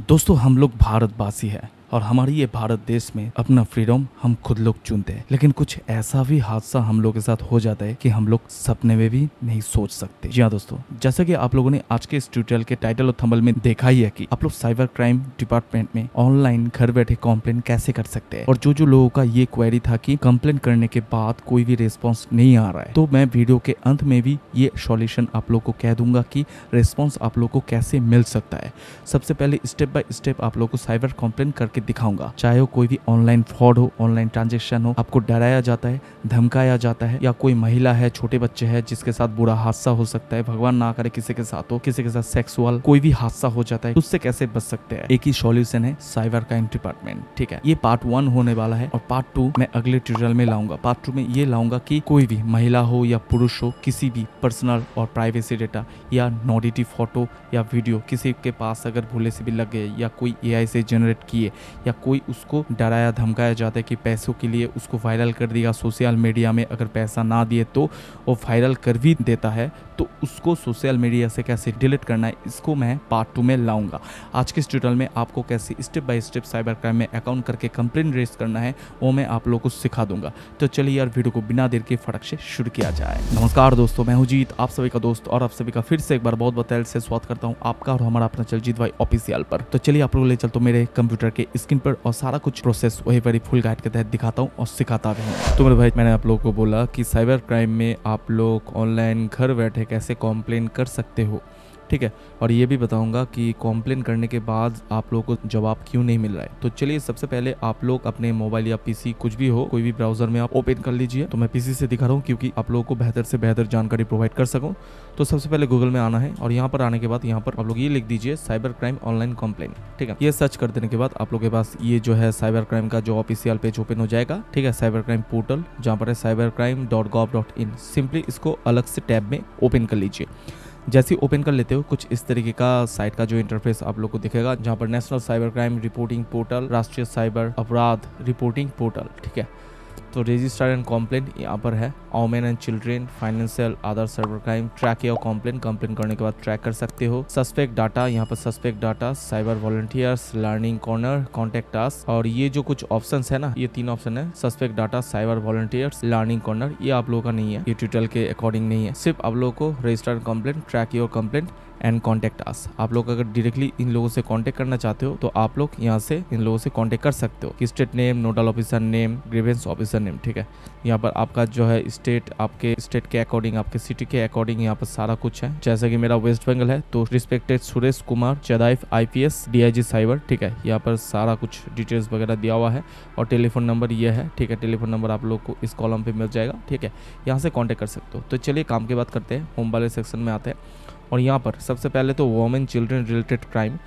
दोस्तों हम लोग भारतवासी हैं और हमारी ये भारत देश में अपना फ्रीडम हम खुद लोग चुनते हैं, लेकिन कुछ ऐसा भी हादसा हम लोग के साथ हो जाता है कि हम लोग सपने में भी नहीं सोच सकते। जी हाँ दोस्तों, जैसा कि आप लोगों ने आज के इस ट्यूटोरियल के टाइटल और थंबनेल में देखा ही है कि आप लोग साइबर क्राइम डिपार्टमेंट में ऑनलाइन घर बैठे कंप्लेन कैसे कर सकते हैं। और जो लोगों का ये क्वेरी था कि कंप्लेन करने के बाद कोई भी रिस्पॉन्स नहीं आ रहा है, तो मैं वीडियो के अंत में भी ये सॉल्यूशन आप लोग को कह दूंगा कि रिस्पॉन्स आप लोग को कैसे मिल सकता है। सबसे पहले स्टेप बाय स्टेप आप लोग को साइबर कंप्लेन करके दिखाऊंगा। चाहे वो कोई भी ऑनलाइन फ्रॉड हो, ऑनलाइन ट्रांजैक्शन हो, आपको डराया जाता है, धमकाया जाता है, या कोई महिला है, छोटे बच्चे हैं जिसके साथ बुरा हादसा हो सकता है, भगवान ना करे किसी के साथ हो, किसी के साथ सेक्सुअल कोई भी हादसा हो जाता है, उससे कैसे बच सकते हैं। एक ही सॉल्यूशन है, साइबर क्राइम डिपार्टमेंट। ठीक है, ये पार्ट 1 होने वाला है और पार्ट 2 मैं अगले ट्यूटोरियल में लाऊंगा। पार्ट 2 में ये लाऊंगा कि कोई भी महिला हो या पुरुष हो, किसी भी पर्सनल और प्राइवेसी डेटा या नॉडिटी फोटो या वीडियो किसी के पास अगर भूले से भी लग गए, या कोई AI से जनरेट किए, या कोई उसको डराया धमकाया जाता है कि पैसों के लिए उसको वायरल कर दिया सोशल मीडिया में, अगर पैसा ना दिए तो वो वायरल कर भी देता है, तो उसको सोशल मीडिया से कैसे डिलीट करना है, इसको मैं पार्ट 2 में लाऊंगा। आज के इस ट्यूटोरियल में आपको कैसे step by step cyber crime में अकाउंट करके कंप्लेन रेज करना है वो मैं आप लोगों को सिखा दूंगा। तो चलिए यार वीडियो को बिना देर के फटक से शुरू किया जाए। नमस्कार दोस्तों, मैं हूं जीत, आप सभी का दोस्त, और आप सभी का फिर से एक बार बहुत बहुत दिल से स्वागत करता हूं आपका और हमारा अपना चैनल जीत भाई ऑफिशियल पर। तो चलिए आप लोग ले चलते मेरे कंप्यूटर के स्क्रीन पर और सारा कुछ प्रोसेस वही बड़ी फुल गाइड के तहत दिखाता हूँ और सिखाता भी हूँ। तो मेरे भाई, मैंने आप लोगों को बोला कि साइबर क्राइम में आप लोग ऑनलाइन घर बैठे कैसे कंप्लेन कर सकते हो। ठीक है, और ये भी बताऊंगा कि कंप्लेन करने के बाद आप लोगों को जवाब क्यों नहीं मिल रहा है। तो चलिए सबसे पहले आप लोग अपने मोबाइल या पीसी कुछ भी हो, कोई भी ब्राउजर में आप ओपन कर लीजिए। तो मैं पीसी से दिखा रहा हूँ क्योंकि आप लोगों को बेहतर से बेहतर जानकारी प्रोवाइड कर सकूँ। तो सबसे पहले गूगल में आना है और यहाँ पर आने के बाद यहाँ पर आप लोग ये लिख दीजिए साइबर क्राइम ऑनलाइन कंप्लेन। ठीक है, ये सर्च कर देने के बाद आप लोग के पास ये जो है साइबर क्राइम का जो ऑफिशियल पेज ओपन हो जाएगा। ठीक है, साइबर क्राइम पोर्टल जहाँ पर है cybercrime.gov.in। सिंपली इसको अलग से टैब में ओपन कर लीजिए। जैसे ही ओपन कर लेते हो कुछ इस तरीके का साइट का जो इंटरफेस आप लोग को दिखेगा, जहाँ पर national cyber crime reporting portal, राष्ट्रीय साइबर अपराध रिपोर्टिंग पोर्टल। ठीक है, तो रजिस्टर एंड कंप्लेंट यहाँ पर है, women and children, financial, other cyber crime, track your complaint करने के बाद ट्रैक कर सकते हो। सस्पेक्ट डाटा, यहाँ पर suspect data, cyber volunteers, learning corner, contact us, और ये जो कुछ ऑप्शंस है ना, ये 3 ऑप्शन है, suspect data, cyber volunteers, learning corner, ये आप लोगों का नहीं है, ये ट्यूटोरियल के अकॉर्डिंग नहीं है। सिर्फ आप लोगों को register complaint, track your complaint and contact us. आप लोग अगर डायरेक्टली इन लोगों से कांटेक्ट करना चाहते हो तो आप लोग यहाँ से इन लोगों से कांटेक्ट कर सकते हो कि state name, nodal officer name, grievance officer name. ठीक है, यहाँ पर आपका जो है स्टेट, आपके स्टेट के अकॉर्डिंग, आपके सिटी के अकॉर्डिंग यहाँ पर सारा कुछ है। जैसे कि मेरा वेस्ट बंगाल है तो रिस्पेक्टेड सुरेश कुमार चदाइफ IPS DIG साइबर। ठीक है, यहाँ पर सारा कुछ डिटेल्स वगैरह दिया हुआ है और टेलीफोन नंबर ये है। ठीक है, टेलीफोन नंबर आप लोग को इस कॉलम पे मिल जाएगा। ठीक है, यहाँ से कॉन्टेक्ट कर सकते हो। तो चलिए काम की बात करते हैं, होम वाले सेक्शन में आते हैं और यहाँ पर सबसे पहले तो वुमेन चिल्ड्रन रिलेटेड क्राइम,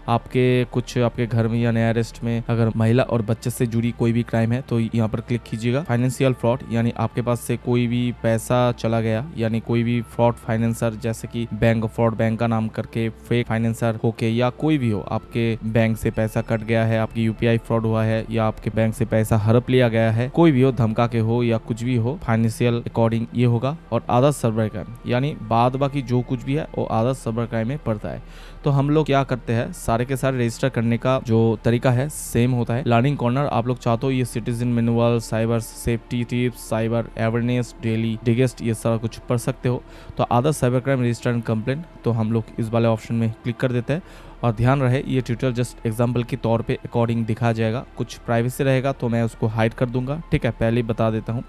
आपके घर में या नियरेस्ट में अगर महिला और बच्चे से जुड़ी कोई भी क्राइम है तो यहाँ पर क्लिक कीजिएगा। फाइनेंशियल फ्रॉड, यानी आपके पास से कोई भी पैसा चला गया, यानी कोई भी फ्रॉड फाइनेंसर, जैसे कि बैंक फ्रॉड, बैंक का नाम करके फेक फाइनेंसर होके, या कोई भी हो, आपके बैंक से पैसा कट गया है, आपकी UPI फ्रॉड हुआ है, या आपके बैंक से पैसा हड़प लिया गया है, कोई भी हो, धमका के हो या कुछ भी हो, फाइनेंशियल अकॉर्डिंग ये होगा। और अदर साइबर क्राइम, यानी बाद बाकी जो कुछ भी है वो अदर साइबर क्राइम में पड़ता है। तो हम लोग क्या करते हैं, सारे के सारे रजिस्टर करने का जो तरीका है सेम होता है। लर्निंग कॉर्नर, आप लोग चाहते हो ये citizen manual, cyber safety tips, cyber awareness, daily digest, ये सारा कुछ पढ़ सकते हो। तो other cyber crime register and complaint, तो हम लोग इस वाले ऑप्शन में क्लिक कर देते हैं। और ध्यान रहे ये ट्यूटोरियल जस्ट एग्जाम्पल के तौर पे अकॉर्डिंग दिखाया जाएगा, कुछ प्राइवेसी रहेगा तो मैं उसको हाइड कर दूंगा। ठीक है, पहले ही बता देता हूँ।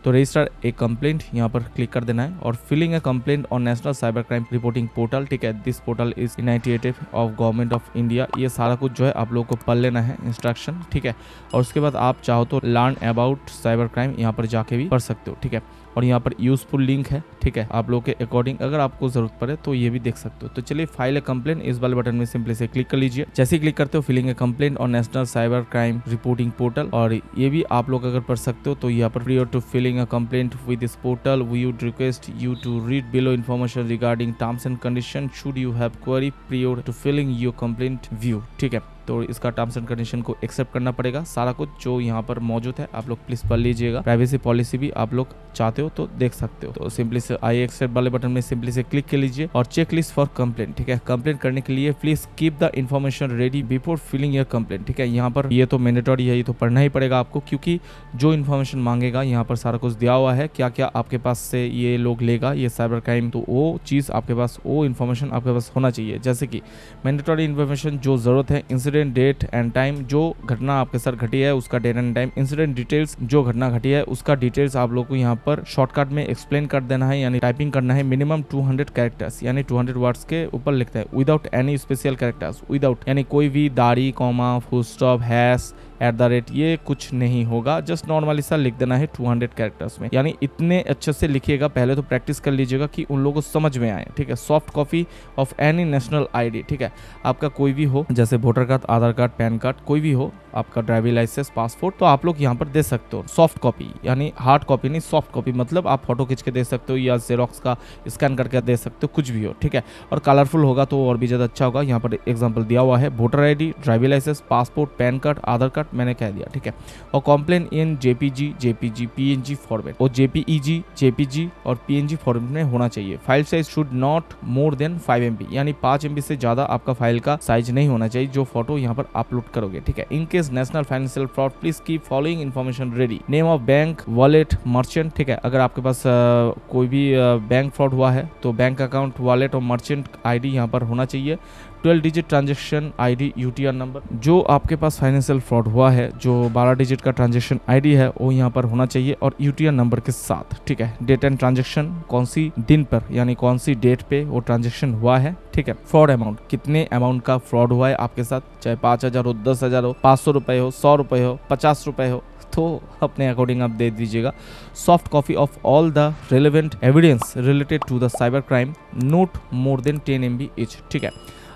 तो रजिस्टर ए कंप्लेंट यहाँ पर क्लिक कर देना है और filing a complaint on national cyber crime reporting portal. ठीक है, this portal is initiative of government of India. ये सारा कुछ जो है आप लोगों को पढ़ लेना है इंस्ट्रक्शन। ठीक है, और उसके बाद आप चाहो तो लर्न अबाउट साइबर क्राइम यहाँ पर जाके भी पढ़ सकते हो। ठीक है, और यहाँ पर यूजफुल लिंक है। ठीक है, आप लोग के अकॉर्डिंग अगर आपको जरूरत पड़े तो ये भी देख सकते हो। तो चलिए फाइल ए कंप्लेंट, इस वाले बटन में सिंपली से क्लिक कर लीजिए। जैसे ही क्लिक करते हो filing a complaint on national cyber crime reporting portal, और ये भी आप लोग अगर पढ़ सकते हो तो यहाँ पर prior to filing a complaint with this portal we would request you to read below information regarding terms and condition should you have query prior to filing your complaint view. ठीक है, तो इसका टर्म्स एंड कंडीशन को accept करना पड़ेगा। सारा कुछ जो यहाँ पर मौजूद है आप लोग प्लीज पढ़ लीजिएगा। प्राइवेसी पॉलिसी भी आप लोग चाहते हो तो देख सकते हो। तो सिंपली से आई एक्सेप्ट वाले बटन में सिंपली से क्लिक कर लीजिए और चेक लिस्ट फॉर कंप्लेंट, ठीक है। कंप्लेंट करने के लिए please keep the information ready before filing your complaint, ठीक है। यहाँ पर ये तो मैंडेटरी है, ये तो पढ़ना ही पड़ेगा आपको, क्योंकि जो इन्फॉर्मेशन मांगेगा यहाँ पर सारा कुछ दिया हुआ है, क्या क्या आपके पास से ये लोग लेगा, ये साइबर क्राइम, तो वो चीज आपके पास, वो इन्फॉर्मेशन आपके पास होना चाहिए। जैसे कि मैंडेटरी इन्फॉर्मेशन जो जरूरत है, इंसिडेंट डेट एंड टाइम, जो घटना आपके साथ घटी है उसका date and time, incident details, जो घटना घटी है उसका डिटेल्स आप लोग को यहाँ पर शॉर्टकट में एक्सप्लेन कर देना है, यानी टाइपिंग करना है। मिनिमम 200 कैरेक्टर्स यानी 200 वर्ड्स के ऊपर लिखता है, without any special characters, without यानी कोई भी दाढ़ी, कॉमा, फुल स्टॉप, हैश, @ ये कुछ नहीं होगा, जस्ट नॉर्मली सा लिख देना है 200 कैरेक्टर्स में। यानी इतने अच्छे से लिखिएगा, पहले तो प्रैक्टिस कर लीजिएगा कि उन लोगों को समझ में आए, ठीक है। Soft copy of any national ID, ठीक है, आपका कोई भी हो, जैसे voter card, Aadhaar card, pan card, कोई भी हो, आपका ड्राइविंग लाइसेंस, पासपोर्ट, तो आप लोग यहाँ पर दे सकते हो। सॉफ्ट कॉपी यानी हार्ड कॉपी नहीं, सॉफ्ट कॉपी मतलब आप फोटो खींच के दे सकते हो या जेरोक्स का स्कैन करके दे सकते हो, कुछ भी हो, ठीक है। और कलरफुल होगा तो और भी ज्यादा अच्छा होगा। यहाँ पर एग्जाम्पल दिया हुआ है, voter ID, driving licence, passport, PAN card, Aadhaar card, मैंने कह दिया, ठीक है। और complain in JPG, PNG format, और JPG और PNG फॉर्मेट में होना चाहिए। File size should not more than 5 MB, यानी 5 MB से ज्यादा आपका फाइल का साइज नहीं होना चाहिए जो फोटो यहाँ पर अपलोड करोगे, ठीक है। In case national financial fraud please keep following information ready, name of bank, wallet, merchant, ठीक है। अगर आपके पास कोई भी बैंक फ्रॉड हुआ है तो बैंक अकाउंट, वॉलेट और मर्चेंट ID यहाँ पर होना चाहिए। 12 digit transaction ID, UTR number, जो आपके पास फाइनेंशियल फ्रॉड हुआ है, जो 12 डिजिट का ट्रांजेक्शन ID है वो यहाँ पर होना चाहिए और UTR नंबर के साथ, ठीक है। डेट एंड ट्रांजेक्शन, कौन सी दिन पर यानी कौन सी डेट पे वो ट्रांजेक्शन हुआ है, ठीक है। फ्रॉड अमाउंट, कितने अमाउंट का फ्रॉड हुआ है आपके साथ, चाहे 5000 हो, 10,000 हो, 500 रुपए हो, 100 रुपए हो, 50 रुपए हो, तो अपने अकॉर्डिंग आप दे दीजिएगा। Soft copy of all the relevant evidence related to the cyber crime, not more than 10 MB each, ठीक है।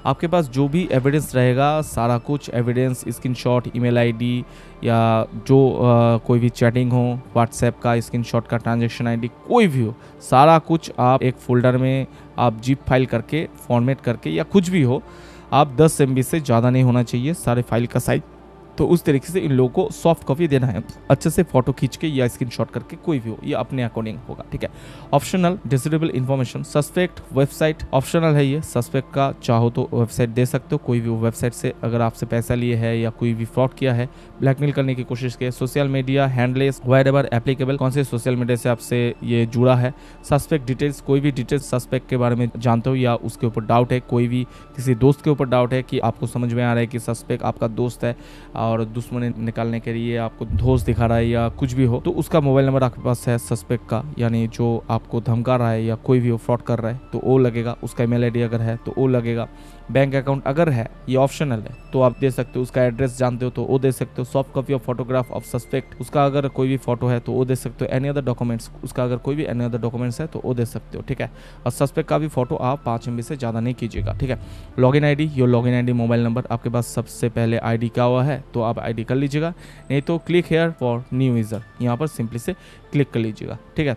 आपके पास जो भी एविडेंस रहेगा, सारा कुछ एविडेंस, स्क्रीनशॉट, ईमेल ID या जो कोई भी चैटिंग हो, व्हाट्सएप का स्क्रीनशॉट का ट्रांजैक्शन ID, कोई भी हो, सारा कुछ आप एक फोल्डर में आप जिप फाइल करके, फॉर्मेट करके या कुछ भी हो, आप 10 MB से ज़्यादा नहीं होना चाहिए सारे फाइल का साइज। तो उस तरीके से इन लोगों को सॉफ्ट कॉपी देना है, अच्छे से फोटो खींच के या स्क्रीनशॉट करके, कोई भी हो, ये अपने अकॉर्डिंग होगा, ठीक है। Optional disable information, suspect website, optional है ये। सस्पेक्ट का चाहो तो वेबसाइट दे सकते हो, कोई भी वेबसाइट से अगर आपसे पैसा लिए है या कोई भी फ्रॉड किया है, ब्लैकमेल करने की कोशिश की है। Social media handles, wherever applicable, कौन से सोशल मीडिया से आपसे ये जुड़ा है। सस्पेक्ट डिटेल्स, कोई भी डिटेल्स सस्पेक्ट के बारे में जानते हो या उसके ऊपर डाउट है, कोई भी किसी दोस्त के ऊपर डाउट है कि आपको समझ में आ रहा है कि सस्पेक्ट आपका दोस्त है और दुश्मनी निकालने के लिए आपको धोस दिखा रहा है या कुछ भी हो, तो उसका मोबाइल नंबर आपके पास है सस्पेक्ट का, यानी जो आपको धमका रहा है या कोई भी फ्रॉड कर रहा है तो वो लगेगा। उसका ईमेल ID अगर है तो वो लगेगा। बैंक अकाउंट अगर है, ये ऑप्शनल है तो आप दे सकते हो। उसका एड्रेस जानते हो तो वो दे सकते हो। Soft copy of photograph of suspect, उसका अगर कोई भी फोटो है तो वो दे सकते हो। एनी अदर डॉक्यूमेंट्स, उसका अगर कोई भी एनी अदर डॉक्यूमेंट्स है तो वो दे सकते हो, ठीक है। और सस्पेक्ट का भी फोटो आप 5 MB से ज़्यादा नहीं कीजिएगा, ठीक है। Login ID, your login ID, mobile number, आपके पास सबसे पहले ID क्या हुआ है तो आप ID कर लीजिएगा, नहीं तो click here for new user, यहाँ पर सिंपली से क्लिक कर लीजिएगा, ठीक है।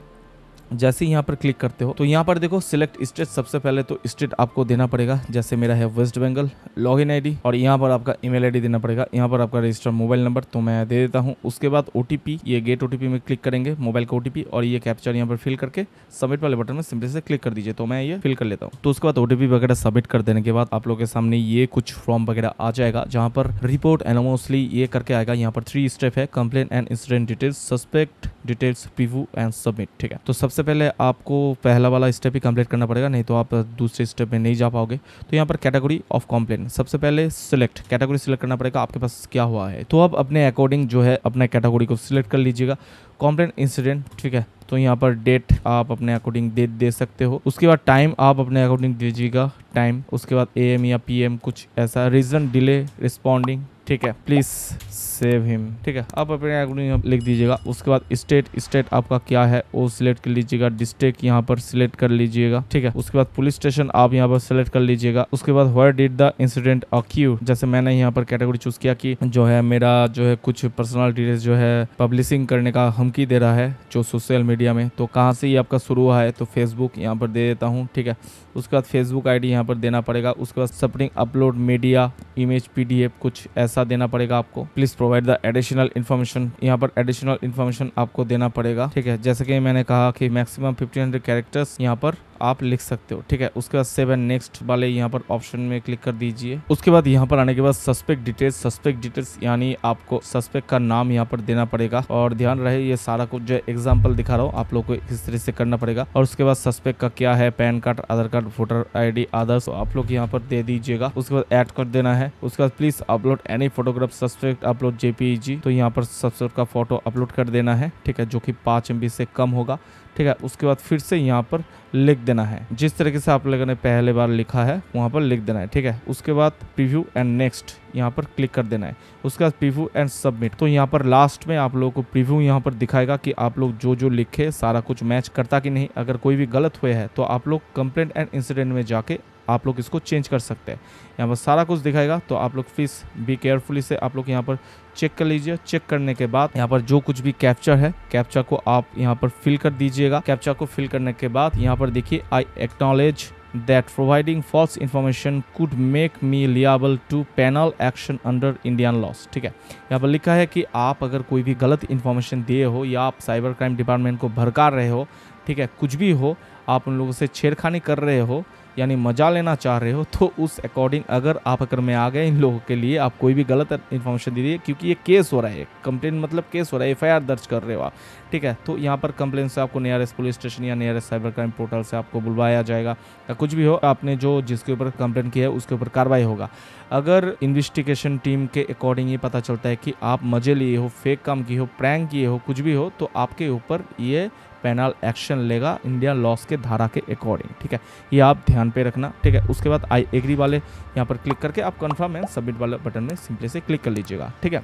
जैसे ही यहाँ पर क्लिक करते हो तो यहाँ पर देखो सिलेक्ट स्टेट, सबसे पहले तो स्टेट आपको देना पड़ेगा, जैसे मेरा है वेस्ट बंगाल। लॉगिन ID और यहाँ पर आपका ईमेल ID देना पड़ेगा, यहाँ पर आपका रजिस्टर्ड मोबाइल नंबर तो मैं दे देता हूँ। उसके बाद OTP, ये गेट OTP में क्लिक करेंगे, मोबाइल का OTP, और ये कैप्चर यहाँ पर फिल करके सबमिट वाले बटन में सिंपली से क्लिक कर दीजिए, तो मैं ये फिल कर लेता हूँ। तो उसके बाद OTP वगैरह सबमिट कर देने के बाद आप लोगों के सामने ये कुछ फॉर्म वगैरह आ जाएगा, जहाँ पर रिपोर्ट एनोमोसली ये करके आएगा। यहाँ पर 3 स्टेप है, complain and incident details, suspect details, preview and submit, ठीक है। तो सबसे पहले आपको पहला वाला स्टेप ही कंप्लीट करना पड़ेगा, नहीं तो आप दूसरे स्टेप में नहीं जा पाओगे। तो यहाँ पर कैटेगरी ऑफ कंप्लेंट, सबसे पहले सिलेक्ट कैटेगरी सिलेक्ट करना पड़ेगा, आपके पास क्या हुआ है। तो आप अपने अकॉर्डिंग जो है अपने कैटेगरी को सिलेक्ट कर लीजिएगा। कंप्लेंट इंसिडेंट, ठीक है, तो यहाँ पर डेट आप अपने अकॉर्डिंग डेट दे सकते हो। उसके बाद टाइम आप अपने अकॉर्डिंग दीजिएगा टाइम। उसके बाद AM या PM कुछ ऐसा। रीजन डिले रिस्पॉन्डिंग, ठीक है, प्लीज सेव हिम, ठीक है, आप अपने अकॉर्डिंग लिख दीजिएगा। उसके बाद स्टेट आपका क्या है वो सिलेक्ट कर लीजिएगा। डिस्ट्रिक्ट यहाँ पर सिलेक्ट कर लीजिएगा, ठीक है। उसके बाद पुलिस स्टेशन आप यहाँ पर सिलेक्ट कर लीजिएगा। उसके बाद where did the incident occur, जैसे मैंने यहाँ पर कैटेगरी चूज किया कि जो है मेरा जो है कुछ पर्सनल डिटेल्स जो है पब्लिशिंग करने का धमकी दे रहा है जो सोशल मीडिया में, तो कहाँ से ये आपका शुरू हुआ है, तो फेसबुक यहाँ पर दे देता हूँ, ठीक है। उसके बाद फेसबुक ID यहाँ पर देना पड़ेगा। उसके बाद supporting upload media image PDF कुछ ऐसा देना पड़ेगा आपको। Please provide the additional information, यहाँ पर एडिशनल इन्फॉर्मेशन आपको देना पड़ेगा। ठीक है, जैसे कि मैंने कहा कि मैक्सिमम 1500 कैरेक्टर्स यहाँ पर आप लिख सकते हो। ठीक है, उसके बाद 7 नेक्स्ट वाले यहाँ पर ऑप्शन में क्लिक कर दीजिए। उसके बाद यहाँ पर आने के बाद सस्पेक्ट डिटेल्स यानी आपको सस्पेक्ट का नाम यहाँ पर देना पड़ेगा। और ध्यान रहे ये सारा कुछ जो एग्जाम्पल दिखा रहा हूँ आप लोग को इस तरह से करना पड़ेगा। और उसके बाद सस्पेक्ट का क्या है, pan card, Aadhaar card, voter ID others आप लोग यहाँ पर दे दीजिएगा। उसके बाद ऐड कर देना है। उसके बाद please upload any photograph suspect upload JPEG, तो यहाँ पर सस्पेक्ट का फोटो अपलोड कर देना है। ठीक है, जो कि 5 MB से कम होगा। ठीक है, उसके बाद फिर से यहाँ पर लिख देना है जिस तरीके से आप लोगों ने पहले बार लिखा है वहाँ पर लिख देना है। ठीक है, उसके बाद प्रीव्यू एंड नेक्स्ट यहाँ पर क्लिक कर देना है। उसके बाद प्रीव्यू एंड सबमिट, तो यहाँ पर लास्ट में आप लोगों को प्रीव्यू यहाँ पर दिखाएगा कि आप लोग जो जो लिखे सारा कुछ मैच करता कि नहीं। अगर कोई भी गलत हुए है तो आप लोग कंप्लेंट एंड इंसिडेंट में जाके आप लोग इसको चेंज कर सकते हैं। यहाँ पर सारा कुछ दिखाएगा, तो आप लोग प्लीज़ बी केयरफुली से आप लोग यहाँ पर चेक कर लीजिए। चेक करने के बाद यहाँ पर जो कुछ भी कैप्चा है कैप्चा को आप यहाँ पर फिल कर दीजिएगा। कैप्चा को फिल करने के बाद यहाँ पर देखिए I acknowledge that providing false information could make me liable to penal action under Indian laws। ठीक है, यहाँ पर लिखा है कि आप अगर कोई भी गलत इन्फॉर्मेशन दिए हो या आप साइबर क्राइम डिपार्टमेंट को भड़का रहे हो, ठीक है, कुछ भी हो, आप उन लोगों से छेड़खानी कर रहे हो यानी मजा लेना चाह रहे हो, तो उस अकॉर्डिंग अगर आप अगर में आ गए इन लोगों के लिए, आप कोई भी गलत इन्फॉर्मेशन दे रही, क्योंकि ये केस हो रहा है, कंप्लेन मतलब केस हो रहा है, FIR दर्ज कर रहे हो आप। ठीक है, तो यहाँ पर कंप्लेन से आपको नियरेस्ट पुलिस स्टेशन या नियरेस्ट साइबर क्राइम पोर्टल से आपको बुलवाया जाएगा या कुछ भी हो, आपने जो जिसके ऊपर कंप्लेन किया है उसके ऊपर कार्रवाई होगा। अगर इन्वेस्टिगेशन टीम के अकॉर्डिंग ये पता चलता है कि आप मजे लिए हो, फेक काम किए हो, प्रैंक किए हो, कुछ भी हो, तो आपके ऊपर ये पेनल एक्शन लेगा इंडियन लॉस के धारा के अकॉर्डिंग। ठीक है, ये आप ध्यान पे रखना। ठीक है, उसके बाद आई एग्री वाले यहाँ पर क्लिक करके आप कंफर्म एंड सबमिट वाले बटन में सिंपली से क्लिक कर लीजिएगा। ठीक है,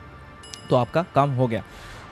तो आपका काम हो गया।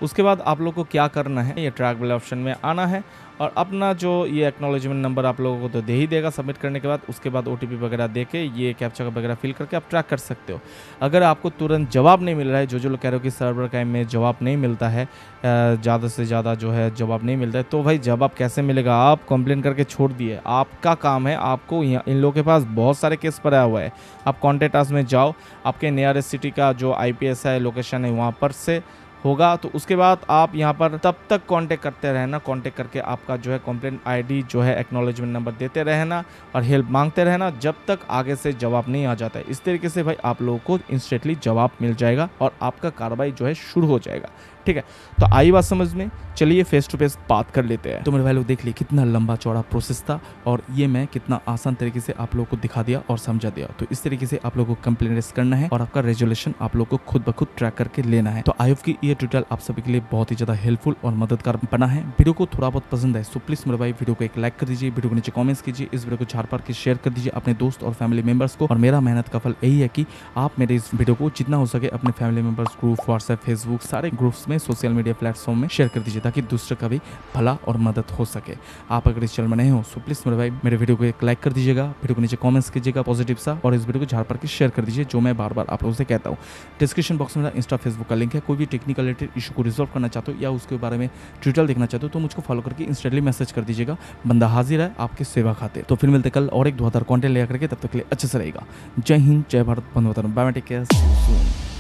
उसके बाद आप लोग को क्या करना है, ये ट्रैक वाले ऑप्शन में आना है और अपना जो ये एक्नॉलेजमेंट नंबर आप लोगों को तो दे ही देगा सबमिट करने के बाद। उसके बाद OTP वगैरह दे के ये कैप्चा वगैरह फिल करके आप ट्रैक कर सकते हो। अगर आपको तुरंत जवाब नहीं मिल रहा है, जो लोग कह रहे हो कि सर्वर क्राइम में जवाब नहीं मिलता है, ज़्यादा से ज़्यादा जो है जवाब नहीं मिलता है, तो भाई जवाब कैसे मिलेगा? आप कंप्लेन करके छोड़ दिए, आपका काम है, आपको यहाँ इन लोगों के पास बहुत सारे केस पड़ा हुआ है। आप कॉन्टैक्ट अस में जाओ, आपके नियरेस्ट सिटी का जो IPS है, लोकेशन है, वहाँ पर से होगा। तो उसके बाद आप यहाँ पर तब तक कांटेक्ट करते रहना, कांटेक्ट करके आपका जो है कंप्लेंट ID जो है एक्नॉलेजमेंट नंबर देते रहना और हेल्प मांगते रहना जब तक आगे से जवाब नहीं आ जाता है। इस तरीके से भाई आप लोगों को इंस्टेंटली जवाब मिल जाएगा और आपका कार्रवाई जो है शुरू हो जाएगा। ठीक है, तो आई बात समझ में, चलिए फेस टू फेस बात कर लेते हैं। तो मेरे भाई लोग देख लिए कितना लंबा चौड़ा प्रोसेस था और ये मैं कितना आसान तरीके से आप लोगों को दिखा दिया और समझा दिया। तो इस तरीके से आप लोगों को कंप्लेंट रेज करना है और आपका रेजोल्यूशन आप लोगों को खुद ब खुद ट्रैक करके लेना है। तो आई होप कि ये ट्यूटोरियल आप सभी के लिए बहुत ही ज्यादा हेल्पफुल और मददगार बना है। वीडियो को थोड़ा बहुत पसंद है तो प्लीज मेरे भाई वीडियो को एक लाइक कर दीजिए, वीडियो को नीचे कॉमेंट्स कीजिए, इस वीडियो को झाड़ पार के शेयर कर दीजिए अपने दोस्त और फैमिली मेंबर्स को। और मेरा मेहनत का फल यही है कि आप मेरे इस वीडियो को जितना हो सके अपने family members group, WhatsApp, Facebook सारे ग्रुप्स में, सोशल मीडिया प्लेटफॉर्म में शेयर कर दीजिए ताकि दूसरे का भी भला और मदद हो सके। आप अगर इस चैनल में नए हो तो प्लीज मेरे भाई मेरे वीडियो को एक लाइक कर दीजिएगा, वीडियो को नीचे कमेंट्स कीजिएगा पॉजिटिव सा, और इस वीडियो को झाड़ पर के शेयर कर दीजिए, जो मैं बार बार आप लोगों से कहता हूँ। डिस्क्रिप्शन बॉक्स में मेरा इंस्टा, फेसबुक का लिंक है। कोई भी टेक्निकल रिलेटेड इशू को रिजॉल्व करना चाहते हो या उसके बारे में ट्यूटोरियल देखना चाहते हो तो मुझको फॉलो करके इंस्टेंटली मैसेज कर दीजिएगा। बंदा हाजिर है आपके सेवा खाते। तो फिर मिलते कल और एक 2000 कंटेंट लेकर के, तब तक के लिए अच्छे से रहेगा। जय हिंद, जय भारत, बंदे मातरम, बाय बाय, टेक केयर।